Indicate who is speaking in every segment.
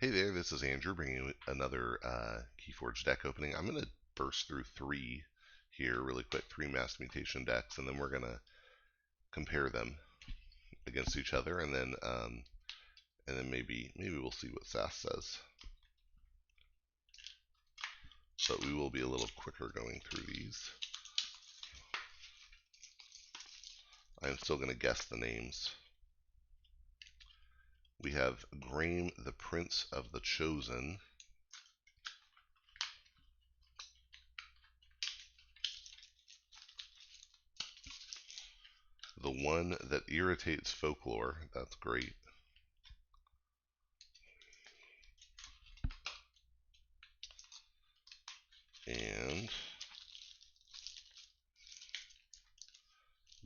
Speaker 1: Hey there, this is Andrew bringing you another Keyforge deck opening. I'm going to burst through three here really quick, three Mass Mutation decks, and then we're going to compare them against each other, and then maybe we'll see what SAS says. But we will be a little quicker going through these. I'm still going to guess the names. We have Graeme, the Prince of the Chosen. The one that irritates folklore. That's great. And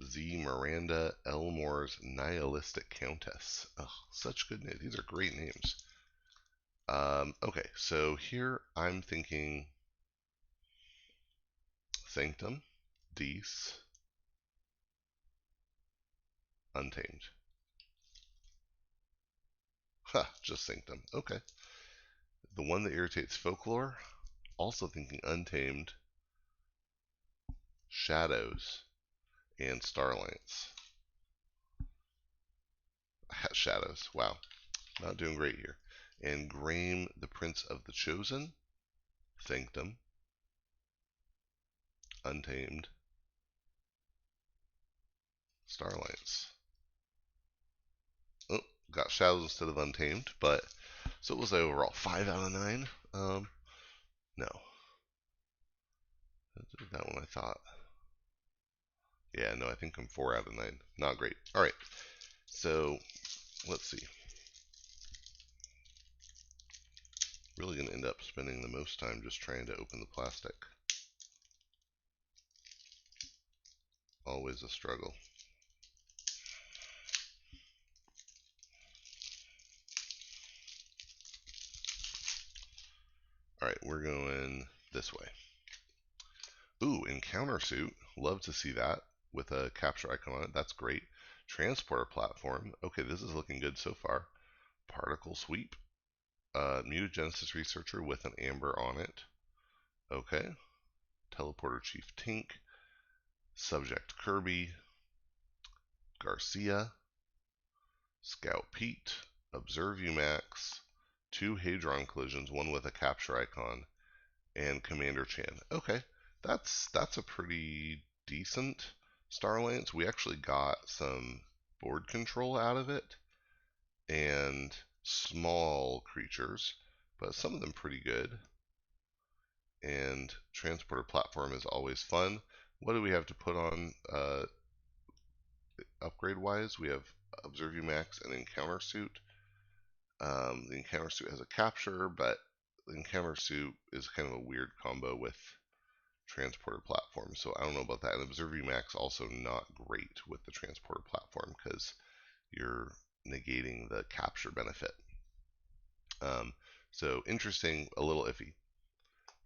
Speaker 1: Z. Miranda Elmore's Nihilistic Countess. Oh, such good names. These are great names. Okay, so here I'm thinking Sanctum, Dees, Untamed. Ha, just Sanctum. Okay. The one that irritates folklore, also thinking Untamed, Shadows, and Starlights. Shadows. Wow. Not doing great here. And Graeme, the Prince of the Chosen, Sanctum, Untamed, Starlights. Oh, got Shadows instead of Untamed, but so it was overall 5 out of 9. No, that one I thought. Yeah, no, I think I'm 4 out of 9. Not great. All right, so let's see. Really going to end up spending the most time just trying to open the plastic. Always a struggle. All right, we're going this way. Ooh, Encounter Suit. Love to see that with a capture icon on it. That's great. Transporter Platform. Okay, this is looking good so far. Particle Sweep. Mutagenesis Researcher with an amber on it. Okay. Teleporter Chief Tink. Subject Kirby. Garcia. Scout Pete. Observe UMax. 2 Hadron Collisions, one with a capture icon, and Commander Chan. Okay, that's a pretty decent Starlance. We actually got some board control out of it, and small creatures, but some of them pretty good. And Transporter Platform is always fun. What do we have to put on upgrade-wise? We have Observe UMax and Encounter Suit. The Encounter Suit has a capture, but the Encounter Suit is kind of a weird combo with Transporter Platform, so I don't know about that. And Observe UMax also not great with the Transporter Platform because you're negating the capture benefit. So interesting, a little iffy.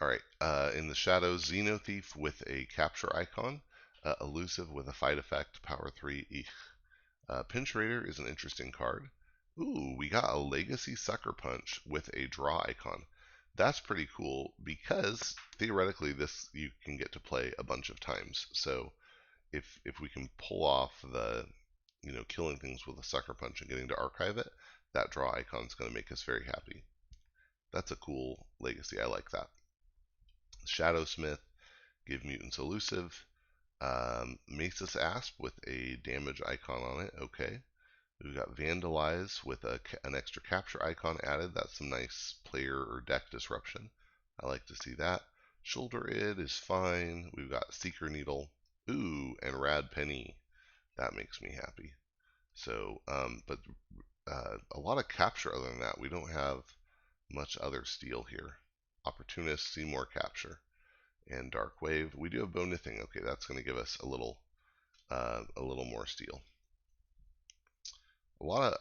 Speaker 1: All right, in the shadows, Xenothief with a capture icon, Elusive with a fight effect, power 3, Pinch Raider is an interesting card. Ooh, we got a Legacy Sucker Punch with a draw icon. That's pretty cool because theoretically this you can get to play a bunch of times. So if we can pull off the killing things with a Sucker Punch and getting to archive it, that draw icon is going to make us very happy. That's a cool legacy. I like that. Shadowsmith, give mutants elusive. Masus Asp with a damage icon on it. Okay. We've got Vandalize with an extra capture icon added. That's some nice player or deck disruption. I like to see that. Shoulder Id is fine. We've got Seeker Needle. Ooh, and Rad Penny. That makes me happy. So, but a lot of capture other than that. We don't have much other steal here. Opportunist, Seymour Capture, and Dark Wave. We do have Bonithing. Okay, that's going to give us a little more steal.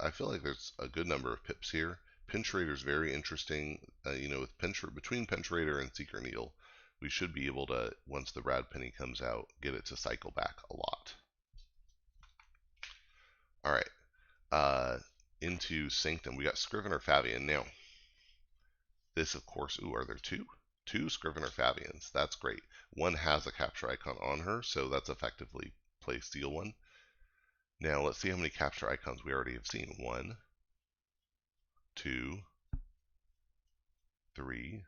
Speaker 1: I feel like there's a good number of pips here. Pinch Raider is very interesting. With between Pinch Raider and Seeker Needle, we should be able to, once the Rad Penny comes out, get it to cycle back a lot. All right, into Sanctum. We got Scrivener Fabian now. This, of course, ooh, are there two? Two Scrivener Fabians. That's great. One has a capture icon on her, so that's effectively play steal one. Now let's see how many capture icons we already have seen. 1, 2, 3,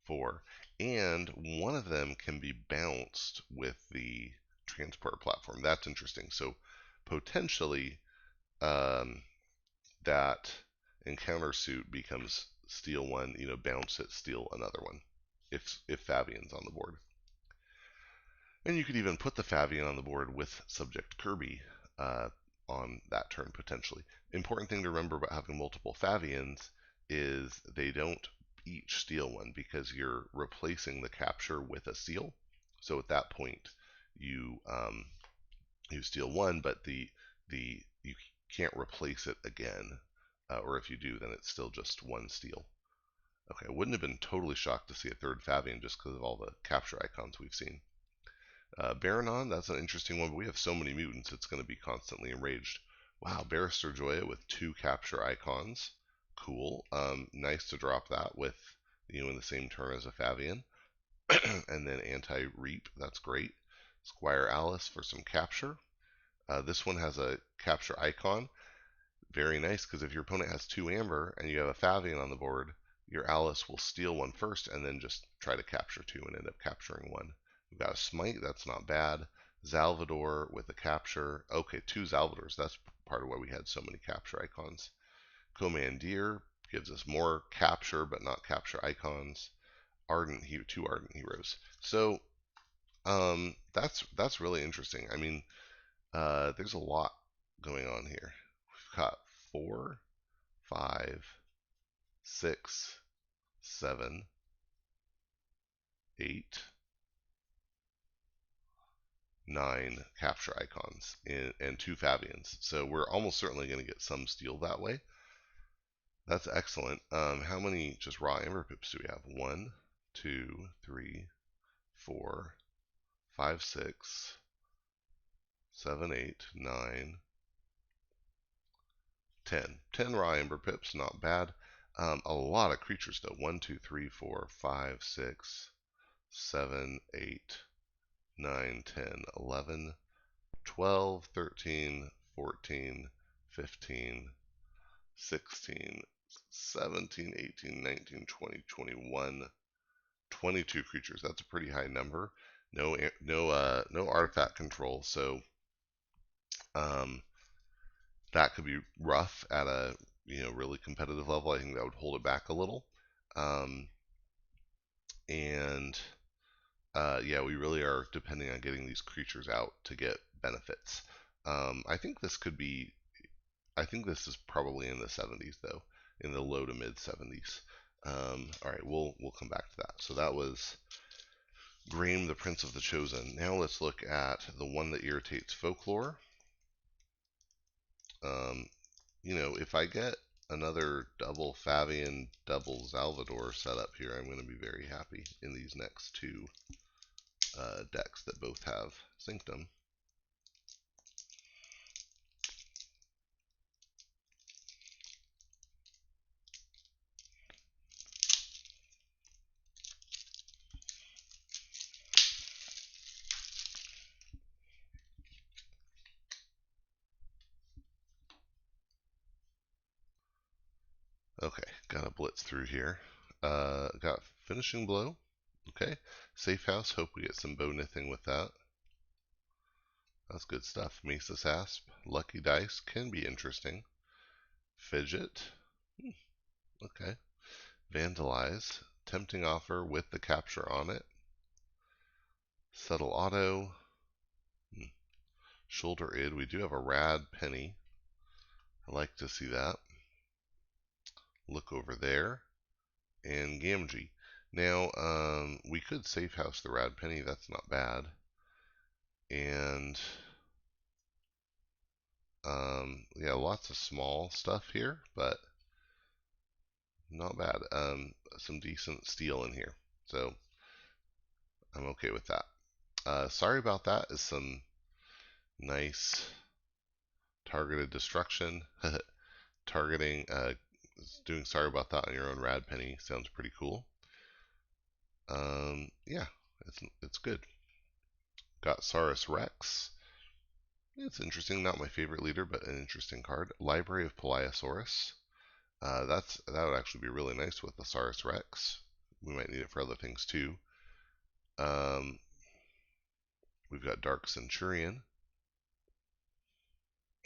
Speaker 1: 4, and one of them can be bounced with the transport platform. That's interesting. So potentially that encounter suit becomes steal one, bounce it, steal another one, if Fabian's on the board. And you could even put the Fabian on the board with subject Kirby on that turn potentially. Important thing to remember about having multiple Fabians is they don't each steal one because you're replacing the capture with a steal. So at that point, you steal one, but you can't replace it again, or if you do, then it's still just one steal. Okay, I wouldn't have been totally shocked to see a third Fabian just because of all the capture icons we've seen. Baranon, that's an interesting one, but we have so many mutants, it's going to be constantly enraged. Wow, Barrister Joya with 2 capture icons. Cool. Nice to drop that with, in the same turn as a Fabian. And then Anti-Reap, that's great. Squire Alice for some capture. This one has a capture icon. Very nice, because if your opponent has 2 Amber and you have a Fabian on the board, your Alice will steal one first and then just try to capture 2 and end up capturing 1. We've got a Smite, that's not bad. Zalvador with a capture. Okay, 2 Zalvadors, that's part of why we had so many capture icons. Commandeer gives us more capture, but not capture icons. 2 Ardent Heroes. So, that's really interesting. I mean, there's a lot going on here. We've got 4, 5, 6, 7, 8, 9 capture icons and 2 Fabians. So we're almost certainly going to get some steal that way. That's excellent. How many just raw Amber Pips do we have? 1, 2, 3, 4, 5, 6, 7, 8, 9, 10. 10 raw Amber Pips, not bad. A lot of creatures though. 1, 2, 3, 4, 5, 6, 7, 8, 9, 10, 11, 12, 13, 14, 15, 16, 17, 18, 19, 20, 21, 22 creatures. That's a pretty high number. No artifact control, so that could be rough at a really competitive level. I think that would hold it back a little. And yeah, we really are depending on getting these creatures out to get benefits. I think this is probably in the 70s though, in the low to mid 70s. All right, we'll come back to that. So that was Graeme, the Prince of the Chosen. Now let's look at the one that irritates folklore. If I get another double Fabian, double Zalvador set up here, I'm going to be very happy in these next 2 decks that both have Synctum. Okay, got a blitz through here. Got Finishing Blow. Okay, Safe House. Hope we get some Bonithing with that. That's good stuff. Mesa Sasp. Lucky Dice can be interesting. Fidget. Okay. Vandalize. Tempting Offer with the capture on it. Subtle Auto. Shoulder Id. We do have a Rad Penny. I like to see that. Look over there. And Gamgee. Now, we could Safe House the Rad Penny. That's not bad. And yeah, lots of small stuff here, but not bad. Some decent steel in here, so I'm okay with that. Sorry about that is some nice targeted destruction. Targeting doing Sorry About That on your own Rad Penny sounds pretty cool. Yeah, it's good. Got Saurus Rex. It's interesting. Not my favorite leader, but an interesting card. Library of Peliosaurus. That would actually be really nice with the Saurus Rex. We might need it for other things too. We've got Dark Centurion.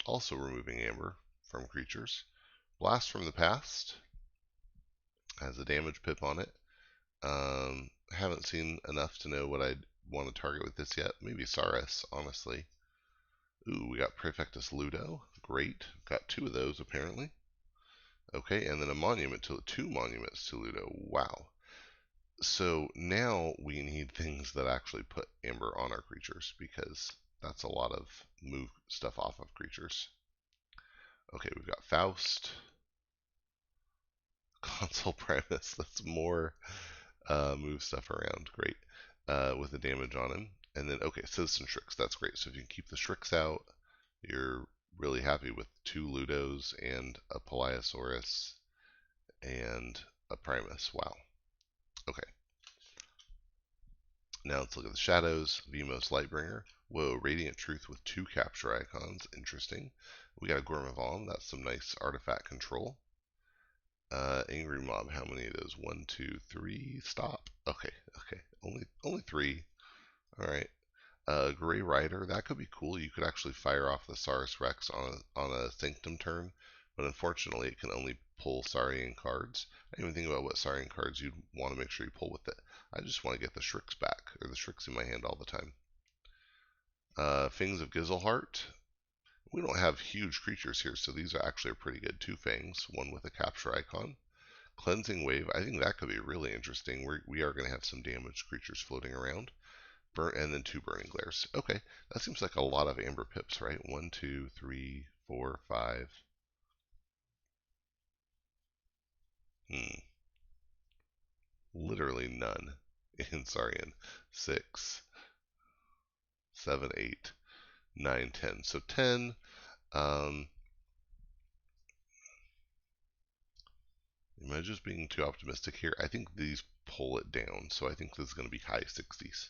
Speaker 1: Also removing Amber from creatures. Blast from the Past has a damage pip on it. Haven't seen enough to know what I'd want to target with this yet. Maybe Saurus, honestly. Ooh, we got Prefectus Ludo. Great. Got 2 of those, apparently. Okay, and then two monuments to Ludo. Wow. So now we need things that actually put Amber on our creatures, because that's a lot of move stuff off of creatures. Okay, we've got Faust. Consul Primus. That's more move stuff around. Great. With the damage on him. And then, okay, Citizen Shrix. That's great. So if you can keep the Shrix out, you're really happy with 2 Ludos and a Peliosaurus and a Primus. Wow. Okay. Now let's look at the shadows. Vemos Lightbringer. Whoa, Radiant Truth with 2 capture icons. Interesting. We got a Gormavom. That's some nice artifact control. Angry Mob. How many of those? 1, 2, 3. Stop. Okay. Only 3. All right. Gray Rider. That could be cool. You could actually fire off the Saurus Rex on a Sanctum turn, but unfortunately it can only pull Saurian cards. I didn't even think about what Saurian cards you'd want to make sure you pull with it. I just want to get the Shrix back, or the Shrix in my hand all the time. Fangs of Gizelhart. We don't have huge creatures here, so these are actually pretty good. 2 Fangs, one with a capture icon. Cleansing Wave. I think that could be really interesting. We are going to have some damaged creatures floating around. And then 2 Burning Glares. Okay, that seems like a lot of Amber pips, right? 1, 2, 3, 4, 5. Literally none in Saurian. 6, 7, 8, 9, 10. So 10. Am I just being too optimistic here? I think these pull it down, so I think this is going to be high 60s.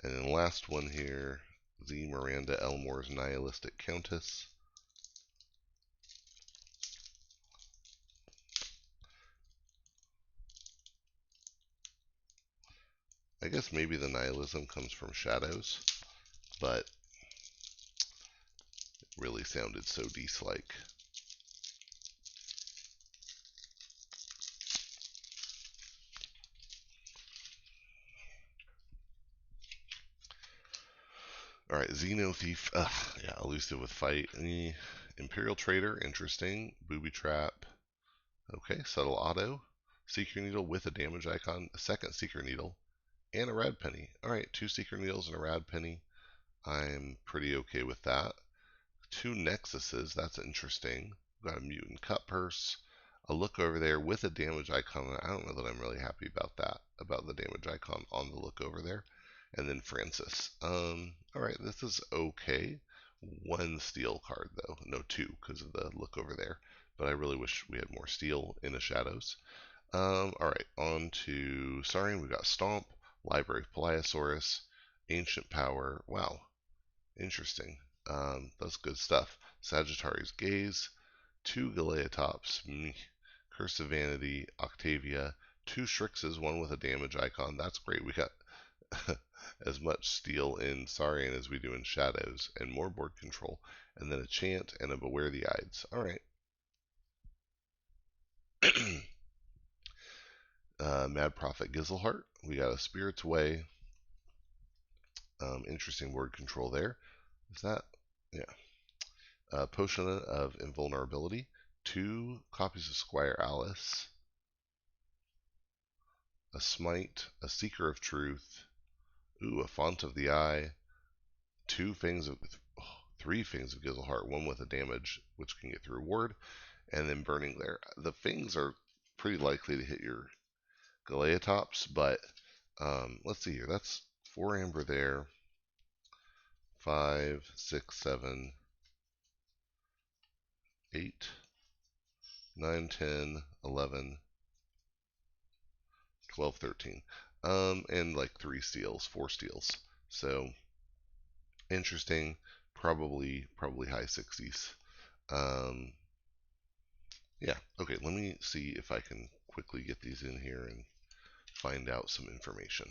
Speaker 1: And then last one here, Z Miranda Elmore's Nihilistic Countess. I guess maybe the nihilism comes from shadows, but it really sounded so Deece-like. Alright, Xenothief. Yeah, elusive with fight. Imperial Trader, interesting. Booby Trap. Okay, Subtle Auto. Seeker Needle with a damage icon. A second Seeker Needle. And a Rad Penny. Alright, 2 Seeker Needles and a Rad Penny. I'm pretty okay with that. 2 Nexuses. That's interesting. We've got a Mutant Cut Purse. A Look Over There with a damage icon. I don't know that I'm really happy about that. About the damage icon on the Look Over There. And then Francis. Alright, this is okay. 1 steel card, though. No, 2, because of the Look Over There. But I really wish we had more steel in the shadows. Alright, on to Saurian. We've got Stomp, Library of Peliosaurus, Ancient Power. Wow, interesting. That's good stuff. Sagittarius Gaze, 2 Galeatops, Curse of Vanity, Octavia, 2 Shrixes, one with a damage icon. That's great. We got as much steel in Saurian as we do in Shadows, and more board control, and then a Chant and a Beware the Ides. Alright. Mad Prophet Gizelhart. We got a Spirit's Way. Interesting word control there. Is that? Yeah. Potion of Invulnerability. 2 copies of Squire Alice. A Smite. A Seeker of Truth. Ooh, a Font of the Eye. 3 Fangs of Gizelhart. 1 with a damage, which can get through ward. And then Burning Glare. The Fangs are pretty likely to hit your Galeatops, but let's see here. That's 4 Amber there. 5, 6, 7, 8, 9, 10, 11, 12, 13. And like 3 steals, 4 steals. So interesting, probably high 60s. Yeah, okay, let me see if I can quickly get these in here and find out some information.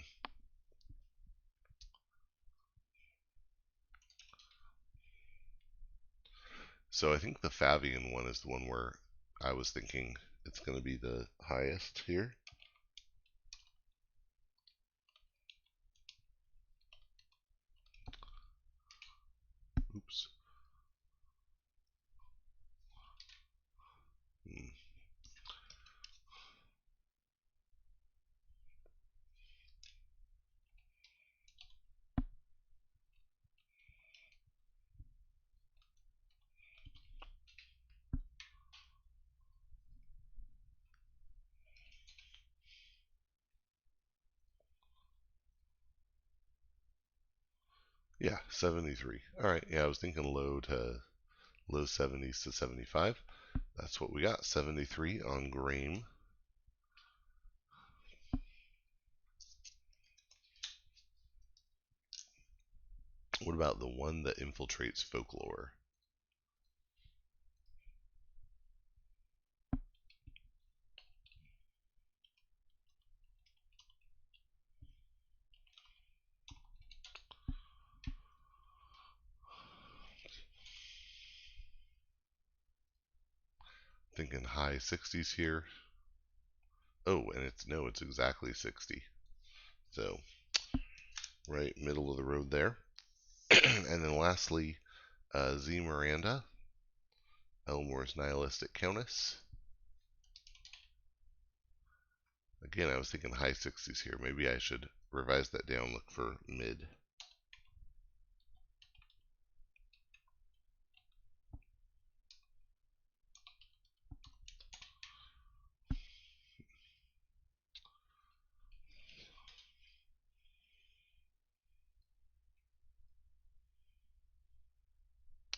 Speaker 1: So I think the Favian one is the one where I was thinking it's going to be the highest here. Oops. Yeah, 73. All right, yeah, I was thinking low 70s to 75. That's what we got, 73 on Grame. What about the one that infiltrates folklore? Thinking high 60s here. Oh, and it's exactly 60. So, right middle of the road there. And then lastly, Z Miranda, Elmore's Nihilistic Countess. Again, I was thinking high 60s here. Maybe I should revise that down, look for mid.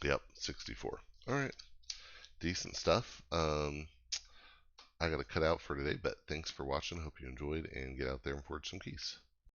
Speaker 1: Yep, 64. All right, decent stuff. I got to cut out for today, but thanks for watching. Hope you enjoyed, and get out there and forge some keys.